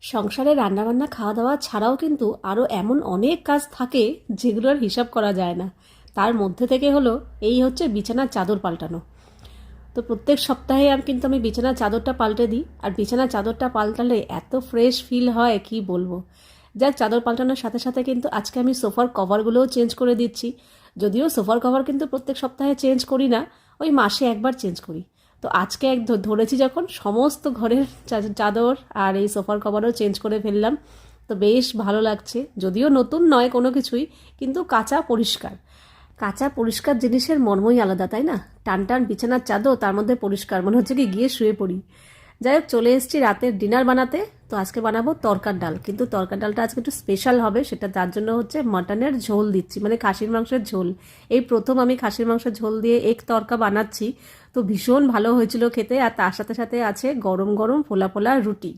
সংসারে রান্নাবান্না খাওয়া দাওয়া ছাড়াও কিন্তু আরও এমন অনেক কাজ থাকে যেগুলোর হিসাব করা যায় না। তার মধ্যে থেকে হলো এই হচ্ছে বিছানার চাদর পাল্টানো। তো প্রত্যেক সপ্তাহে কিন্তু আমি বিছানার চাদরটা পাল্টে দিই, আর বিছানার চাদরটা পাল্টালে এত ফ্রেশ ফিল হয় কি বলবো। যাক, চাদর পাল্টানোর সাথে সাথে কিন্তু আজকে আমি সোফার কভারগুলোও চেঞ্জ করে দিচ্ছি। যদিও সোফার কভার কিন্তু প্রত্যেক সপ্তাহে চেঞ্জ করি না, ওই মাসে একবার চেঞ্জ করি। তো আজকে ধরেছি যখন, সমস্ত ঘরের চাদর আর এই সোফার কভারও চেঞ্জ করে ফেললাম। তো বেশ ভালো লাগছে, যদিও নতুন নয় কোনো কিছুই, কিন্তু কাঁচা পরিষ্কার। কাঁচা পরিষ্কার জিনিসের মর্মই আলাদা, তাই না? টান টান বিছানার চাদর, তার মধ্যে পরিষ্কার, মনে হচ্ছে কি গিয়ে শুয়ে পড়ি। যাই হোক, চলে এসেছি রাতের ডিনার বানাতে। তো আজকে বানাবো তরকার ডাল, কিন্তু তরকার ডালটা আজকে একটু স্পেশাল হবে। সেটা তার জন্য হচ্ছে মাটনের ঝোল দিচ্ছি, মানে খাসির মাংসের ঝোল। এই প্রথম আমি খাসির মাংসের ঝোল দিয়ে এক তরকা বানাচ্ছি। তো ভীষণ ভালো হয়েছিল খেতে, আর তার সাথে সাথে আছে গরম গরম ফোলা ফোলা রুটি।